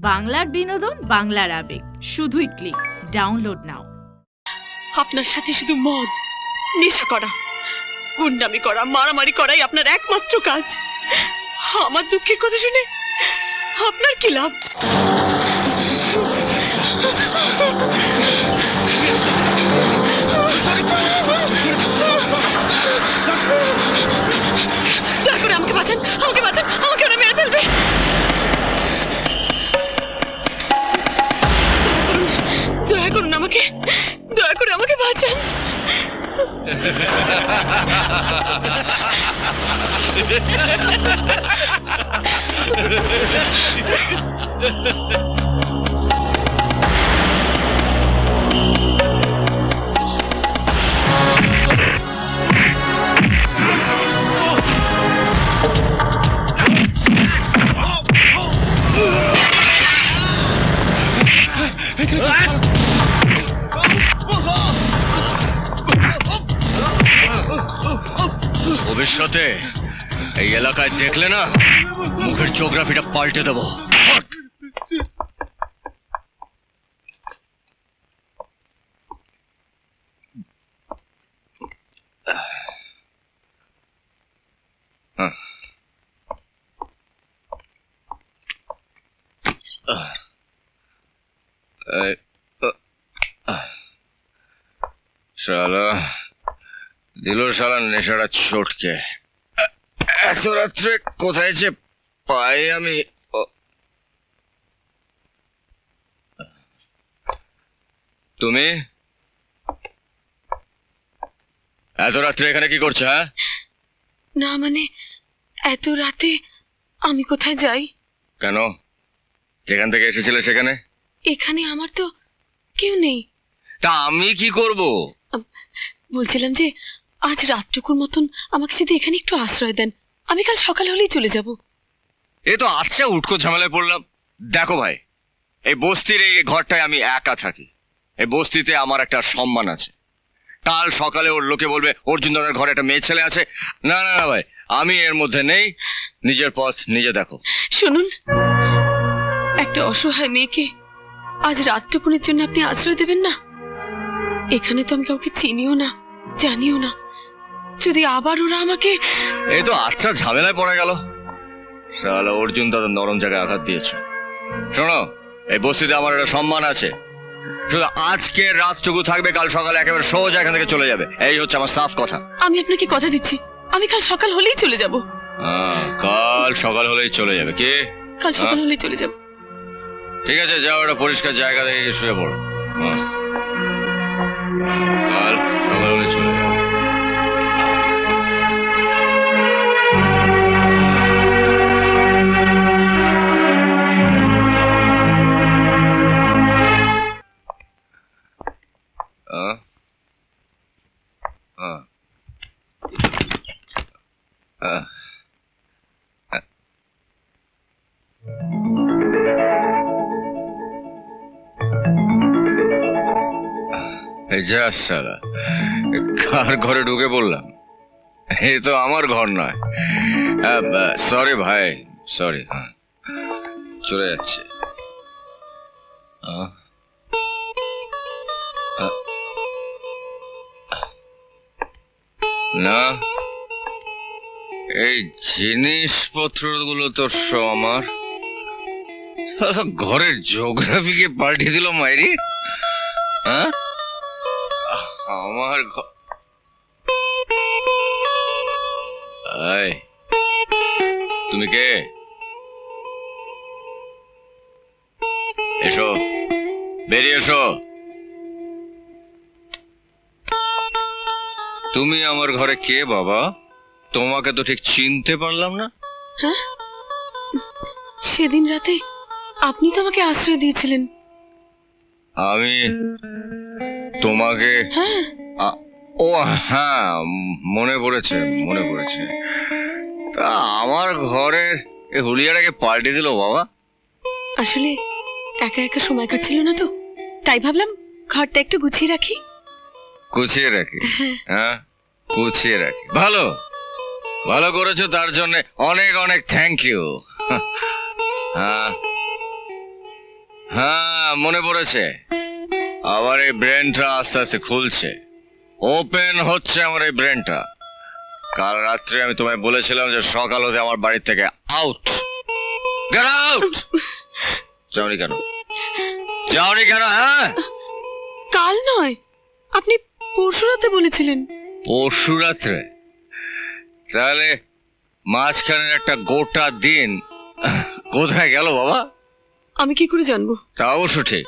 বাংলার বিনোদন, বাংলার আবেগ, শুধুই ক্লিক। ডাউনলোড নাও। আপনার সাথে শুধু মদ, নেশা করা, গুন্ডামি করা, মারামারি করাই আপনার একমাত্র কাজ। আমার দুঃখের কথা শুনে আপনার কি লাভ? দয়া করে আমাকে বাঁচান, আমাকে বাঁচান, আমাকে ওরা মেরে ফেলবে। দয়া করুন আমাকে, দয়া করে আমাকে বাঁচান। ভবিষ্যতে এই এলাকায় দেখলে না, মুখের জিওগ্রাফিটা পাল্টে দেবো। শালা দিল, শালা নেশাটা চটকে। এত রাত্রে কোথায় যে পাই আমি? তুমি এত রাত্রে এখানে কি করছো? হ্যাঁ, না মানে এত রাতে আমি কোথায় যাই? কেন? যেখান থেকে এসেছিলে সেখানে? এখানে আমার তো কেউ নেই। তা আমি কি করব? বলছিলাম যে আজ রাতটুকুর মতন আমাকে যদি এখানে একটু আশ্রয় দেন, আমি কাল সকাল হলেই চলে যাব। এ তো আচ্ছা উটকো ঝামেলায় পড়লাম। দেখো ভাই, এই বস্তির এই ঘরটায় আমি একা থাকি। এই বস্তিতে আমার একটা সম্মান আছে। কাল সকালে ওর লোকে বলবে অর্জুন দাদার ঘরে একটা মেয়ে ছেলে আছে। না না না ভাই, আমি এর মধ্যে নেই। নিজের পথ নিজে দেখো। শুনুন, একটা অসহায় মেয়েকে আজ রাতটুকুনের জন্য আপনি আশ্রয় দেবেন না? এখানে তো আমি কাউকে চিনিও না, জানিও না। যদি আবার ওরা আমাকে... এই তো আচ্ছা ঝামেলায় পড়ে গেল। শালা অর্জুন দাদার নরম জায়গায় আঘাত দিয়েছে। শোনো, এই বস্তিতে আমার একটা সম্মান আছে। শুধু আজকে রাতটুকু থাকবে, কাল সকালে একেবারে সোজা এখান থেকে চলে যাবে। এই হচ্ছে আমার সাফ কথা। আমি আপনাকে কথা দিচ্ছি, আমি কাল সকাল হলেই চলে যাব। কাল সকাল হলেই চলে যাবে? কি কাল সকাল হলেই চলে যাব? ঠিক আছে, যাও একটা পরিষ্কার জায়গা দেখে শুয়ে পড়ো। কাল সকাল হলে চলে যাবে। কার ঘরে ঢুকে পড়লাম? এই তো আমার ঘর নয়। সরি ভাই, সরি। চলে যাচ্ছে। না, এই জিনিসপত্রগুলো তো সব আমার। ঘরের জিওগ্রাফিকে পাল্টে দিল মাইরি। হ্যাঁ, আমার ঘর। তুমি কে? এসো, বেরিয়ে এসো। তুমি আমার ঘরে কে বাবা? তোমাকে তো ঠিক চিনতে পারলাম না। হ্যাঁ, সেদিন রাতে আপনি তো আমাকে আশ্রয় দিয়েছিলেন। আমি তোমাকে? হ্যাঁ। ও হ্যাঁ, মনে পড়েছে, মনে পড়েছে। তা আমার ঘরের এই হুলিয়াটাকে পাল্টে দিল বাবা। আসলে একা একা সময় কাটছিল না তো, তাই ভাবলাম ঘরটা একটু গুছিয়ে রাখি। গুছিয়ে রাখি? হ্যাঁ, গুছিয়ে রাখি। ভালো, ভালো করেছো, তার জন্য অনেক অনেক থ্যাংক ইউ। হ্যাঁ, হ্যাঁ, মনে পড়েছে। আবার এই ব্রেনটা আস্তে আস্তে খুলছে, ওপেন হচ্ছে আমার এই ব্রেনটা। কাল রাত্রে আমি তোমায় বলেছিলাম যে সকাল হতে আমার বাড়ি থেকে আউট, গেট আউট। যাওনি কেন? যাওনি কেন? হ্যাঁ, কাল নয়, আপনি পরশু রাতে বলেছিলেন। পরশু রাত্রে? তাহলে মাঝখানে একটা গোটা দিন কোথায় গেল বাবা? আমি কি করে জানবো? তা অবশ্য ঠিক,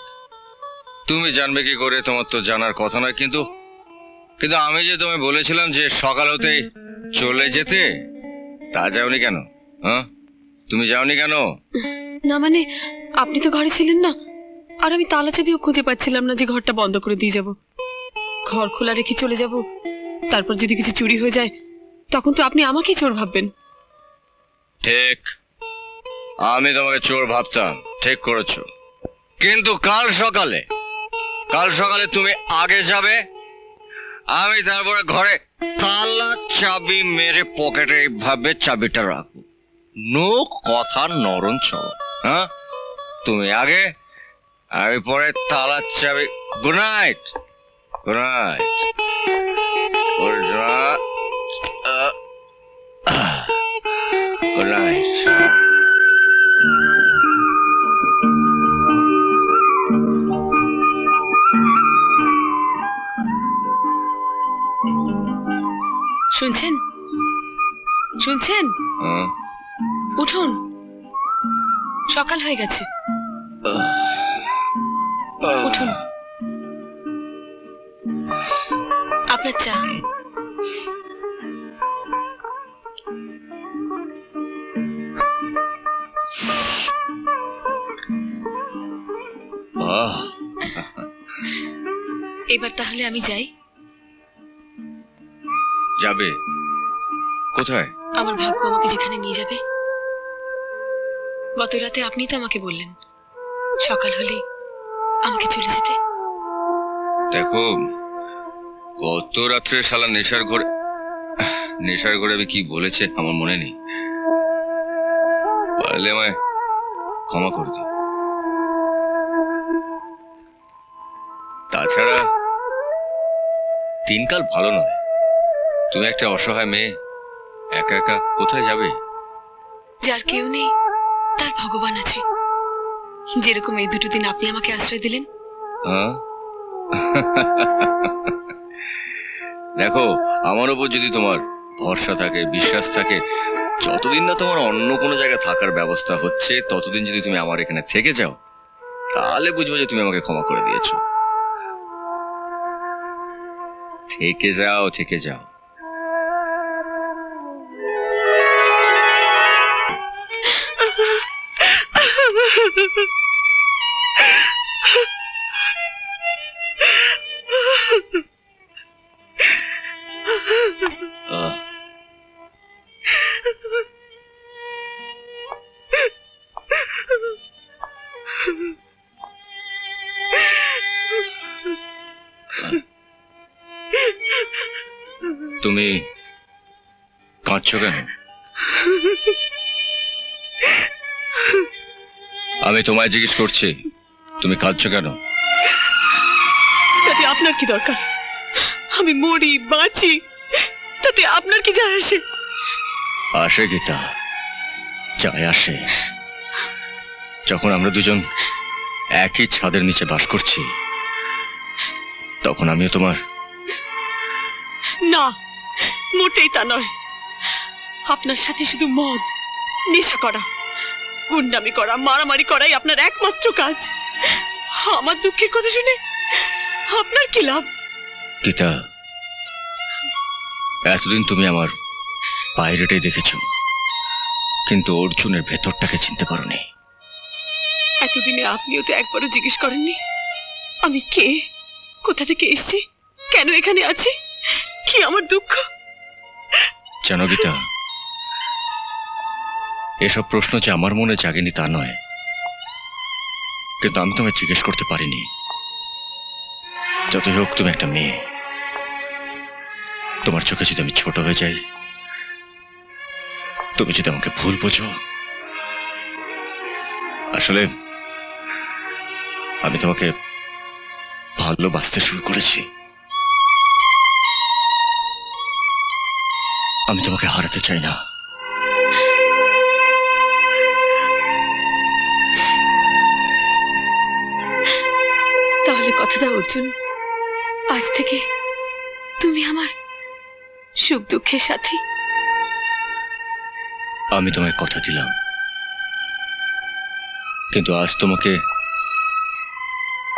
তুমি জানবে কি করে? তোমার তো জানার কথা নয়। কিন্তু কিন্তু আমি যে তোমায় বলেছিলাম যে সকাল হতেই চলে যেতে, তা যাওনি কেন? হ্যাঁ, তুমি যাওনি কেন? না মানে, আপনি তো ঘরে ছিলেন না, আর আমি তালা চাবিও খুঁজে পাচ্ছিলাম না যে ঘরটা বন্ধ করে দিয়ে যাব। ঘর খোলা রেখে চলে যাব, তারপর যদি কিছু চুরি হয়ে যায় তখন তো আপনি আমাকেই চোর ভাববেন। ঠিক, আমি তোমাকে চোর ভাবতাম, ঠিক করেছো। কিন্তু কাল সকালে তুমি আগে যাবে, আমি তারপরে ঘরে তালা চাবি মেরে পকেটে এইভাবে চাবিটা রাখবো। নো কথা নরম চল। হ্যাঁ, তুমি আগে, আমি পরে তালা চাবি। Good night, good night, good night, good night. শুনছেন? শুনছেন? উঠুন, সকাল হয়ে গেছে। উঠুন, আপনার চা। এবার তাহলে আমি যাই। যাবে কোথায়? আমার ভাগ্য আমাকে যেখানে নিয়ে যাবে। গত রাতে আপনি তো আমাকে বললেন সকাল হলেই আমাকে চলে যেতে। দেখো, গত রাত্রে শালা নেশার ঘরে আমি কি বলেছে আমার মনে নেই। পারলে আমায় ক্ষমা করে দিও। তাছাড়া দিনকাল ভালো নয়। তুমি একটা অসহায় মেয়ে, একা একা কোথায় যাবে? যার কেউ নেই তার ভগবান আছে। যেরকম এই দুটো দিন আপনি আমাকে আশ্রয় দিলেন। হ্যাঁ, দেখো, আমার উপর যদি তোমার ভরসা থাকে, বিশ্বাস থাকে, যতদিন না তোমার অন্য কোনো জায়গায় থাকার ব্যবস্থা হচ্ছে, ততদিন যদি তুমি আমার এখানে থেকে যাও, তাহলে বুঝবো যে তুমি আমাকে ক্ষমা করে দিয়েছো। থেকে যাও, থেকে যাও। আহ, তুমি কাঁদছো কেন? আমি তোমায় জিজ্ঞেস করছি, তুমি কাঁদছো কেন? তাতে আপনার কি দরকার? আমি মরি বাঁচি তাতে আপনার কি যায় আসে? আসে গীতা, যায় আসে। যখন আমরা দুজন একই ছাদের নিচে বাস করছি, তখন আমিও তোমার। না, মোটেই তা নয়। আপনার সাথে শুধু মদ, নেশা করা, গুন্ডামি করা, মারামারি করাই আপনার একমাত্র কাজ। আমার দুঃখের কথা শুনে আপনার কি লাভ? গীতা, এতদিন তুমি আমার বাইরেটাই দেখেছো, কিন্তু অর্জুনের ভেতরটাকে চিনতে পারোনি। এতদিনে আপনিও তো একবারও জিজ্ঞেস করেননি আমি কে, কোথা থেকে এসেছি, কেন এখানে আছি, কি আমার দুঃখ। জানো গীতা, এসব প্রশ্ন যে আমার মনে জাগেনি তা নয়, কিন্তু আমি তোমায় জিজ্ঞেস করতে পারিনি। যতই হোক তুমি একটা মেয়ে, তোমার চোখে যদি আমি ছোট হয়ে যাই, তুমি যদি আমাকে ভুল বোঝো, আসলে আমি তোমাকে ভালোবাসতে শুরু করেছি। আমি তোমাকে হারাতে চাই না। তাহলে কথা দাও অর্জুন, আজ থেকে তুমি আমার সুখ দুঃখের সাথী। আমি তোমায় কথা দিলাম, কিন্তু আজ তোমাকে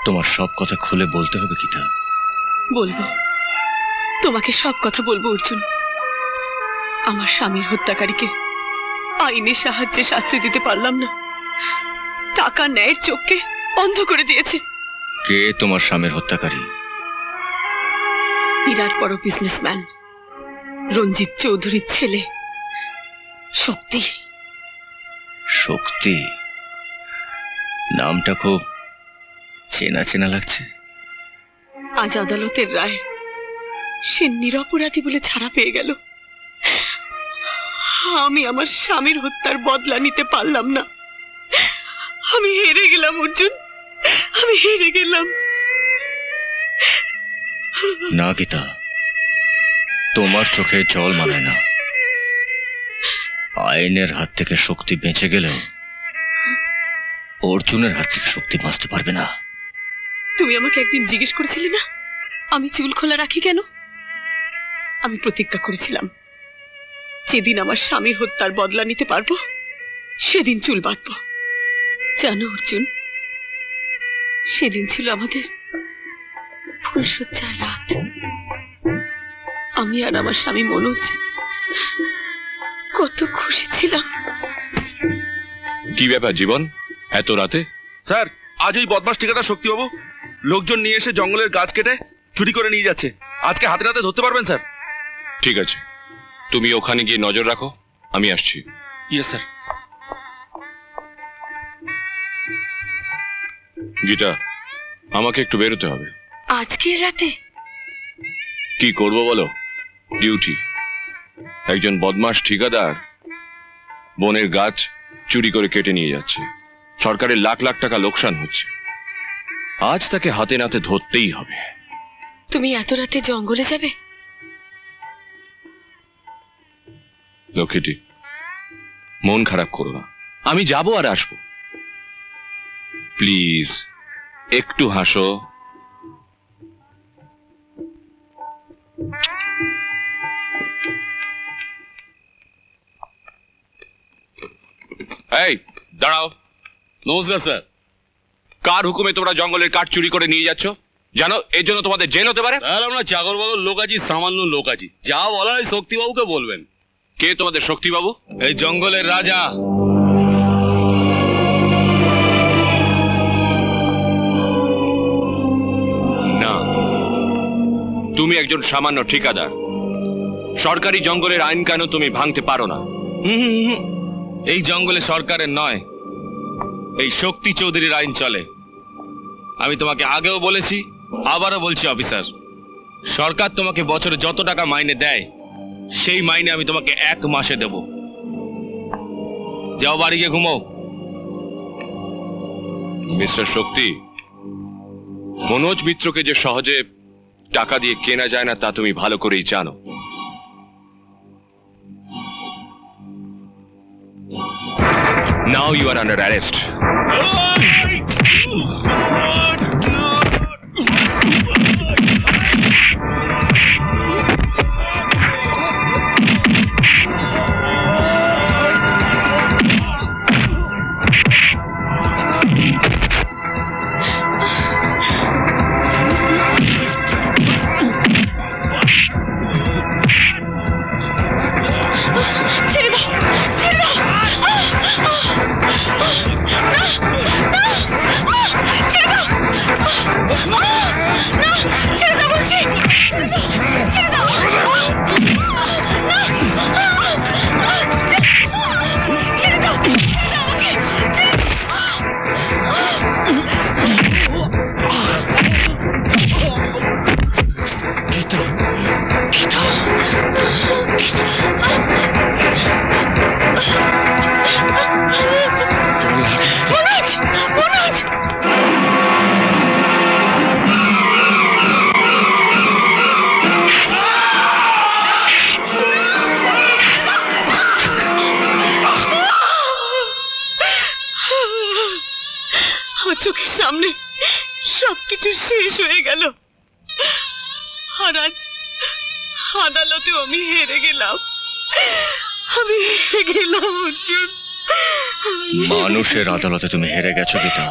তোমার সব কথা খুলে বলতে হবে গীতা। বলবো, তোমাকে সব কথা বলবো অর্জুন। আমার স্বামীর হত্যাকারীকে আইনের সাহায্যে শাস্তি দিতে পারলাম না, টাকা ন্যায়ের চোখকে অন্ধ করে দিয়েছে। কে তোমার স্বামীর হত্যাকারী? বিরাট বড় বিজনেসম্যান রঞ্জিত চৌধুরীর ছেলে শক্তি। শক্তি? নামটা খুব চেনা চেনা লাগছে। আজ আদালতের রায়, সে নিরপরাধী বলে ছাড়া পেয়ে গেল। আমি আমার স্বামীর হত্যার বদলা নিতে পারলাম না। আমি হেরে গেলাম অর্জুন, আমি হেরে গেলাম। না গীতা, তোমার চোখে জল মানায় না। আইনের হাত থেকে শক্তি বেঁচে গেলেও অর্জুনের হাত থেকে শক্তি বাঁচতে পারবে না। তুমি আমাকে একদিন জিজ্ঞেস করেছিলে না আমি চুল খোলা রাখি কেন? আমি প্রতিজ্ঞা করেছিলাম, যেদিন আমার স্বামীর হত্যার বদলা নিতে পারবো সেদিন চুল বাঁধবো। জানো অর্জুন, সেদিন ছিল আমাদের ফুলশয্যার রাত। আমি আর আমার স্বামী মনোজ কত খুশি ছিলাম। কি ব্যাপার জীবন, এত রাতে? স্যার, আজ ওই বদমাস ঠিকাদার শক্তিবাবু লোকজন নিয়ে এসে জঙ্গলের গাছ কেটে চুরি করে নিয়ে যাচ্ছে। আজকে হাতে নাতে ধরতে পারবেন স্যার? ঠিক আছে, তুমি ওখানে গিয়ে নজর রাখো, আমি আসছি। ইয়ে স্যার। গীতা, আমাকে একটু বেরোতে হবে। আজকের রাতে? কি করব বলো, ডিউটি। একজন বদমাস ঠিকাদার বনের গাছ চুরি করে কেটে নিয়ে যাচ্ছে, সরকারের লাখ লাখ টাকা লোকসান হচ্ছে। আজ তাকে হাতে নাতে ধরতেই হবে। তুমি এত রাতে জঙ্গলে যাবে? লক্ষ্মীটি, মন খারাপ করো না, আমি যাব আর আসবো। প্লিজ একটু হাসো। এই দাঁড়াও। নমস্কার স্যার। কার হুকুমে তোমরা জঙ্গলের কাঠ চুরি করে নিয়ে যাচ্ছ? জানো এর জন্য তোমাদের জেল হতে পারে। স্যার, আমরা চাকর বাকর লোক আছি, সামান্য লোক আছি, যা বলার এই শক্তিবাবুকে বলবেন। কে তোমাদের শক্তিবাবু? এই জঙ্গলের রাজা। না, তুমি একজন সামান্য ঠিকাদার। সরকারি জঙ্গলের আইন কানুন তুমি ভাঙতে পারো না। এই জঙ্গলে সরকারের নয়, এই শক্তি চৌধুরীর আইন চলে। আমি তোমাকে আগেও বলেছি, আবারও বলছি অফিসার, সরকার তোমাকে বছরে যত টাকা মাইনে দেয় সেই মাইনে আমি তোমাকে 1 মাসে দেব। যাও বাড়ি গিয়ে ঘুমাও। মিস্টার শক্তি, মনোজ মিত্রকে যে সহজে টাকা দিয়ে কেনা যায় না তা তুমি ভালো করেই জানো। Now you are under arrest. ছেড়ে দাও, ছেড়ে দাও। ছেড়ে দাও, ছেড়ে দাও বলছি। ছেড়ে দাও, ছেড়ে দাও। ছেড়ে দাও, ছেড়ে দাও আমাকে, ছেড়ে দাও। আমার চোখের সামনে সবকিছু শেষ হয়ে গেল, আর আজ আদালতেও আমি হেরে গেলাম। আমি হেরে গেলাম অর্জুন। মানুষের আদালতে তুমি হেরে গেছো গীতা,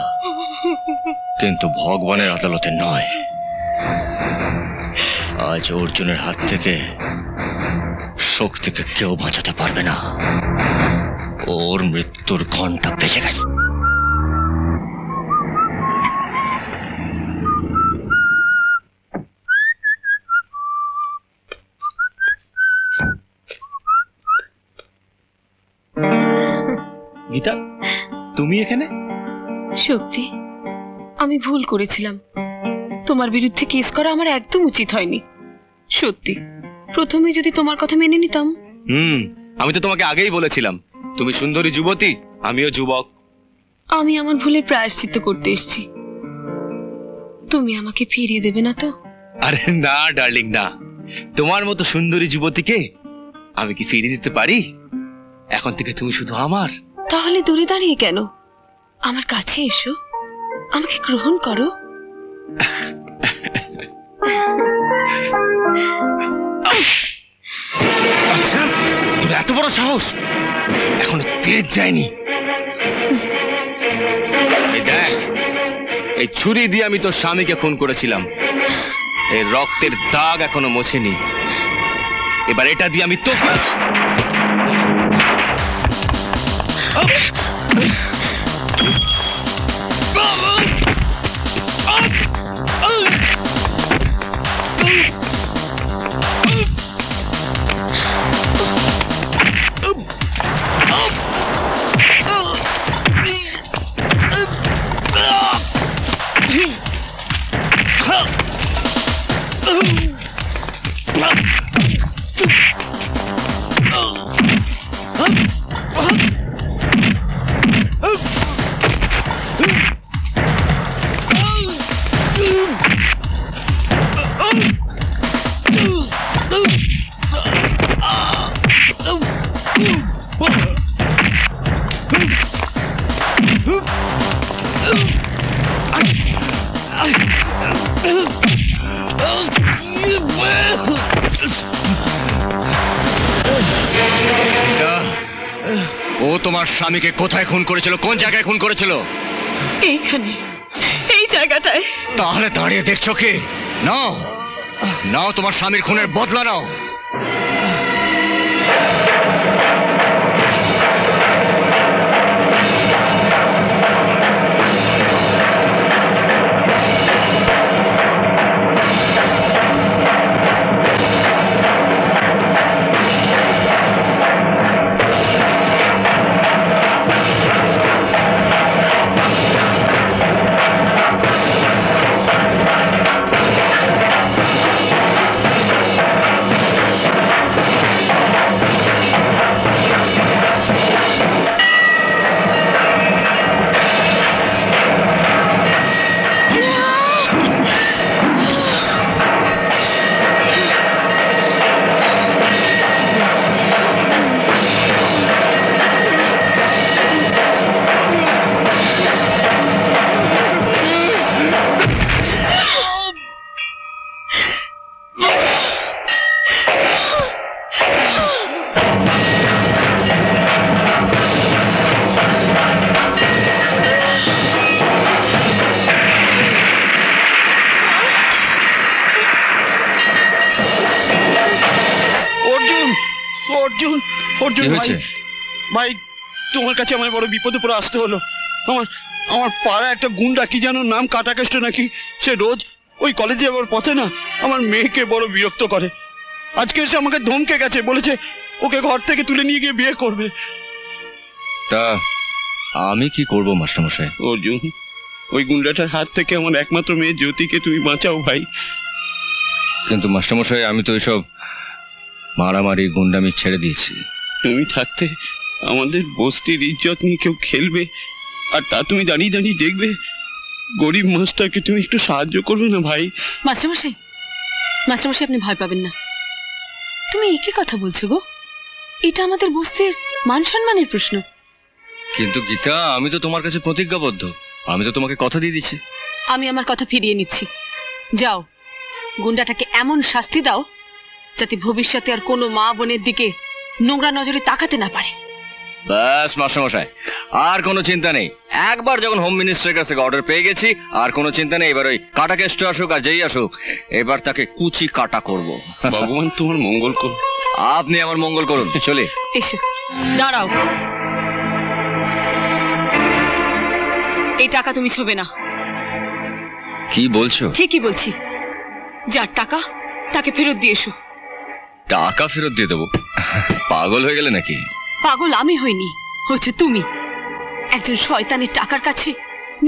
কিন্তু ভগবানের আদালতে নয়। আজ অর্জুনের হাত থেকে শক্তিকে কেউ বাঁচাতে পারবে না। ওর মৃত্যুর ঘন্টা বেজে গেছে। গীতা, তুমি এখানে? শক্তি, আমি ভুল করেছিলাম। তোমার বিরুদ্ধে কেস করা আমার একদম উচিত হয়নি। সত্যি, প্রথমে যদি তোমার কথা মেনে নিতাম। আমি তো তোমাকে আগেই বলেছিলাম, তুমি সুন্দরী যুবতী, আমিও যুবক। আমি আমার ভুলের প্রায়শ্চিত্ত করতে এসেছি। তুমি আমাকে ফিরিয়ে দেবে না তো? আরে না ডার্লিং, না। তোমার মতো সুন্দরী যুবতীকে আমি কি ফিরিয়ে দিতে পারি? এখন থেকে তুমি শুধু আমার। তাহলে দূরে দাঁড়িয়ে কেন? আমার কাছে এসো, আমাকে গ্রহণ করো। আচ্ছা, তোর এত বড় সাহস! এখনো তেজ যায়নি। এই দেখ, এই ছুরি দিয়ে আমি তোর স্বামীকে খুন করেছিলাম। এই রক্তের দাগ এখনো মোছেনি। এবার এটা দিয়ে আমি তোকে... ও তোমার স্বামীকে কোথায় খুন করেছিল, কোন জায়গায় খুন করেছিল? এইখানে, এই জায়গাটায়। তাহলে দাঁড়িয়ে দেখছো কি? নাও নাও, তোমার স্বামীর খুনের বদলা নাও। অর্জুন, অর্জুন ভাই, ভাই তোমার কাছে আমার বড় বিপদে পড়ে আসতে হলো। আমার আমার পাড়া একটা গুন্ডা, কি যেন নাম, কাটাকেষ্ট নাকি, সে রোজ ওই কলেজে যাওয়ার পথে না আমার মেয়েকে বড় বিরক্ত করে। আজকে এসে আমাকে ধমকে গেছে, বলেছে ওকে ঘর থেকে তুলে নিয়ে গিয়ে বিয়ে করবে। তা আমি কি করব মাস্টারমশাই? অর্জুন, ওই গুন্ডাটার হাত থেকে আমার একমাত্র মেয়ে জ্যোতিকে তুমি বাঁচাও ভাই। কিন্তু মাস্টারমশাই, আমি তো এসব মারামারি গুন্ডামি ছেড়ে দিয়েছি। তুমি থাকতে আমাদের বস্তির ইজ্জত নিয়ে কেউ খেলবে, আর তা তুমি দাঁড়িয়ে দাঁড়িয়ে দেখবে। গরিব মাস্টারকে তুমি একটু সাহায্য করবে না ভাই? মাস্টারমশাই, মাস্টারমশাই আপনি ভয় পাবেন না। তুমি একই কথা বলছো গো? এটা আমাদের বস্তির মান সম্মানের প্রশ্ন। কিন্তু গীতা, আমি তো তোমার কাছে প্রতিজ্ঞাবদ্ধ। আমি তো তোমাকে কথা দিয়ে দিচ্ছি। আমি আমার কথা ফিরিয়ে নিচ্ছি। যাও, গুন্ডাটাকে এমন শাস্তি দাও যাতে ভবিষ্যতে আর কোনো মা বোনের দিকে নোংরা নজরে তাকাতে না পারে। ব্যাস মাস্টারমশাই, আর কোনো চিন্তা নেই। একবার যখন হোম মিনিস্টারের কাছ থেকে অর্ডার পেয়ে গেছি, আর কোনো চিন্তা নেই। এবার ওই কাটা কেষ্ট আসুক আর যেই আসুক, এবার তাকে কুচি কাটা করব। ভগবান তোমার মঙ্গল করুন। আপনি আমার মঙ্গল করুন। চলে এসো, দাঁড়াও। এই টাকা তুমি ছোবে না। কি বলছো? ঠিকই বলছি। যার টাকা তাকে ফেরত দিয়ে এসো। টাকা ফেরত দিয়ে দেবো? পাগল হয়ে গেলে নাকি? পাগল আমি হইনি, হচ্ছে তুমি। একজন শয়তানের টাকার কাছে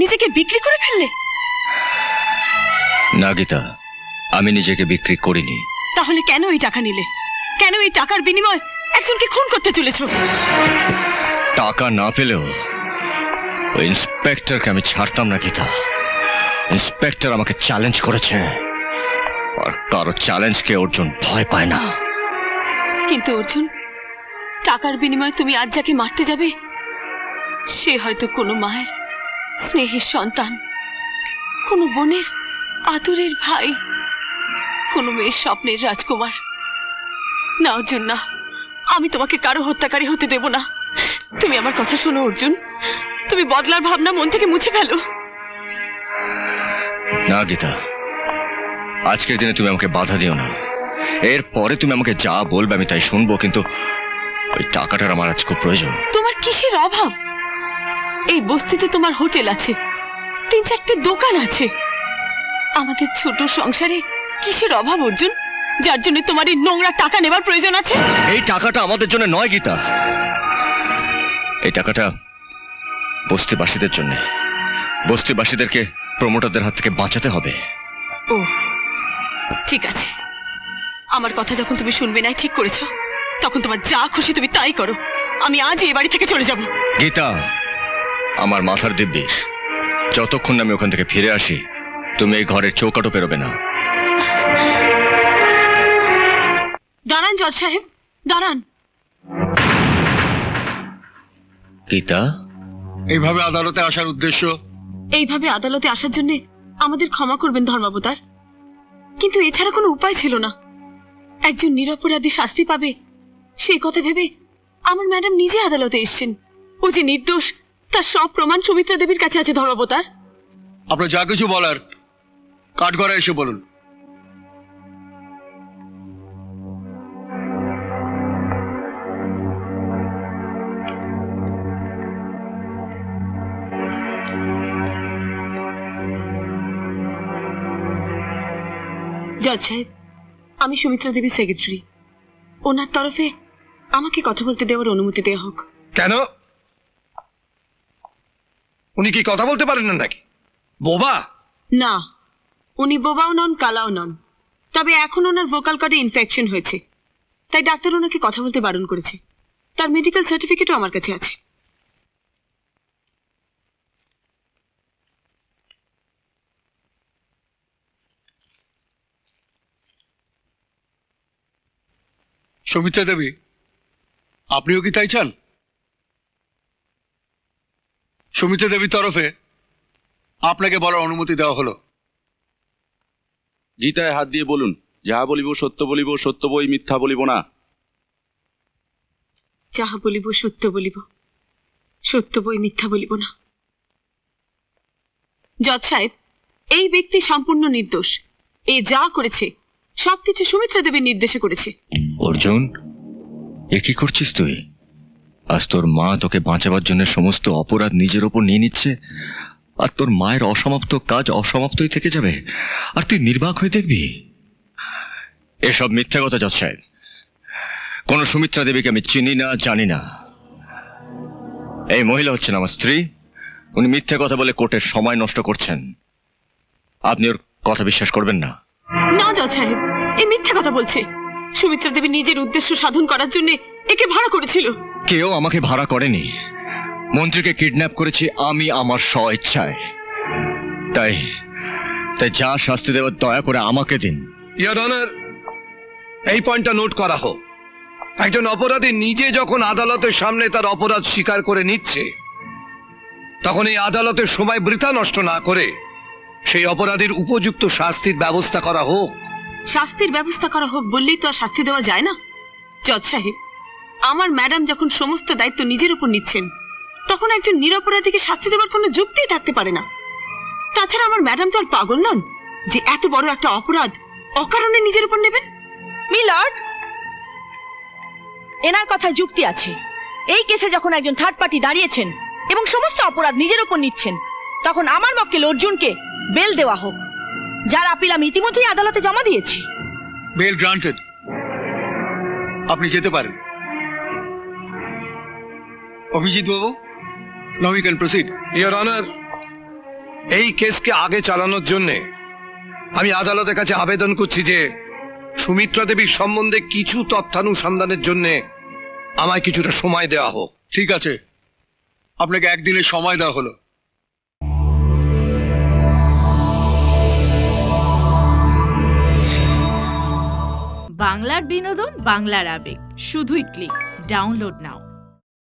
নিজেকে বিক্রি করে ফেললে। না গীতা, আমি নিজেকে বিক্রি করিনি। তাহলে কেন এই টাকা নিলে? কেন এই টাকার বিনিময়ে একজনকে খুন করতে চলেছো? টাকা না পেলেও ওই ইন্সপেক্টরকে আমি ছাড়তাম না গীতা। ইন্সপেক্টর আমাকে চ্যালেঞ্জ করেছে, আর কারো চ্যালেঞ্জকে অর্জুন ভয় পায় না। কিন্তু অর্জুন, টাকার বিনিময়ে তুমি আজ যাকে মারতে যাবে সে হয়তো কোনো মায়ের স্নেহের সন্তান, কোনো বোনের আদরের ভাই, কোনো মেয়ের স্বপ্নের রাজকুমার। না অর্জুন না, আমি তোমাকে কারো হত্যাকারী হতে দেব না। তুমি আমার কথা শোনো অর্জুন, তুমি বদলার ভাবনা মন থেকে মুছে ফেলো। না গীতা, আজকের দিনে তুমি আমাকে বাধা দিও না। এরপরে তুমি আমাকে যা বলবে আমি তাই শুনবো, কিন্তু ওই টাকাটার আমার আজ খুব প্রয়োজন। তোমার কিসের অভাব? এই বস্তিতে তোমার হোটেল আছে, 3-4টে দোকান আছে। আমাদের ছোট সংসারে কিসের অভাব অর্জুন, যার জন্য তোমার এই নোংরা টাকা নেবার প্রয়োজন আছে? এই টাকাটা আমাদের জন্য নয় গীতা, এই টাকাটা বস্তিবাসীদের জন্য। বস্তিবাসীদেরকে প্রমোটারদের হাত থেকে বাঁচাতে হবে। ও ঠিক আছে, আমার কথা যখন তুমি শুনবে না ঠিক করেছো, তখন তোমার যা খুশি তুমি তাই করো। আমি আজই এই বাড়ি থেকে চলে যাব। গীতা, আমার মাথার দিব্যি, যতক্ষণ না আমি ওখান থেকে ফিরে আসি তুমি এই ঘরের চৌকাটও পেরোবে না। দাঁড়ান জজ সাহেব, দাঁড়ান। গীতা, এইভাবে আদালতে আসার উদ্দেশ্য? এইভাবে আদালতে আসার জন্য আমাদের ক্ষমা করবেন ধর্মাবতার, কিন্তু এছাড়া কোনো উপায় ছিল না। একজন নিরপরাধী শাস্তি পাবে সেই কথা ভেবে আমার ম্যাডাম নিজে আদালতে এসেছেন। ও যে নির্দোষ তার সব প্রমাণ সুমিত্রা দেবীর কাছে আছে ধর্মাবতার। আপনার যা কিছু বলার কাঠগড়ায় এসে বলুন। জজ সাহেব, আমি সুমিত্রা দেবীর সেক্রেটারি। ওনার তরফে আমাকে কথা বলতে দেওয়ার অনুমতি দেওয়া হোক। কেন? উনি কি কথা বলতে পারেন না নাকি? বোবা? না, উনি বোবাও নন, কালাও নন। তবে এখন ওনার ভোকাল কর্ডে ইনফেকশন হয়েছে, তাই ডাক্তার ওনাকে কথা বলতে বারণ করেছে। তার মেডিকেল সার্টিফিকেটও আমার কাছে আছে। সৌমিত্রা দেবী, আপনিও কি তাই চান? সৌমিত্রা দেবীর তরফে আপনাকে বলার অনুমতি দেওয়া হলো। গীতায় হাত দিয়ে বলুন, যাহা বলিব সত্য বলিব, সত্য বই মিথ্যা বলিব না। যাহা বলিব সত্য বলিব, সত্য বই মিথ্যা বলিব না। জজ সাহেব, এই ব্যক্তি সম্পূর্ণ নির্দোষ। এ যা করেছে সবকিছু সুমিত্রা দেবীর নির্দেশে করেছে। অর্জুন, এ কি করছিস তুই? আজ তোর মা তোকে বাঁচাবার জন্য সমস্ত অপরাধ নিজের ওপর নিয়ে নিচ্ছে, আর তোর মায়ের অসমাপ্ত কাজ অসমাপ্তই থেকে যাবে, আর তুই নির্বাক হয়ে দেখবি। এসব মিথ্যা কথা জজ সাহেব। কোন সুমিত্রা দেবীকে আমি চিনি না, জানি না। এই মহিলা হচ্ছেন আমার স্ত্রী। উনি মিথ্যা কথা বলে কোর্টের সময় নষ্ট করছেন। আপনি ওর কথা বিশ্বাস করবেন না। না জজ সাহেব, এ মিথ্যা কথা বলছে। সুমিত্রা দেবী নিজের উদ্দেশ্য সাধন করার জন্য একে ভাড়া করেছিল। কেউ আমাকে ভাড়া করেনি। মন্ত্রীকে কিডন্যাপ করেছি আমি আমার স্ব ইচ্ছায়। তাই তাই যা শাস্তি দেওয়ার দয়া করে আমাকে দিন। ইয়োর অনার, এই পয়েন্টটা নোট করা হোক। একজন অপরাধী নিজে যখন আদালতের সামনে তার অপরাধ স্বীকার করে নিচ্ছে, তখন এই আদালতের সময় বৃথা নষ্ট না করে সেই অপরাধীর উপযুক্ত শাস্তির ব্যবস্থা করা হোক। শাস্তির ব্যবস্থা করা হোক বললেই তো আর শাস্তি দেওয়া যায় না। জজ সাহেব, আমার ম্যাডাম যখন সমস্ত দায়িত্ব নিজের উপর নিচ্ছেন, তখন একজন নিরপরাধীকে শাস্তি দেওয়ার কোনো যুক্তিই থাকতে পারে না। তাছাড়া আমার ম্যাডাম তো আর পাগল নন যে এত বড় একটা অপরাধ অকারণে নিজের উপর নেবেন। মিলর্ড, এনার কথায় যুক্তি আছে। এই কেসে যখন একজন থার্ড পার্টি দাঁড়িয়েছেন এবং সমস্ত অপরাধ নিজের উপর নিচ্ছেন, তখন আমার মক্কেল অর্জুনকে বেল দেওয়া হোক, যার আপিল আমি ইতিমধ্যেই আদালতে জমা দিয়েছি। বেল গ্রান্টেড, আপনি যেতে পারেন। Abhijit babu, now you can proceed. Your honour, এই কেসকে আগে চালানোর জন্যে আমি আদালতের কাছে আবেদন করছি যে সুমিত্রা দেবীর সম্বন্ধে কিছু তথ্যানুসন্ধানের জন্যে আমায় কিছুটা সময় দেওয়া হোক। ঠিক আছে, আপনাকে একদিনের সময় দেওয়া হলো। বাংলার বিনোদন, বাংলার আবেগ, শুধুই ক্লিক। ডাউনলোড নাও।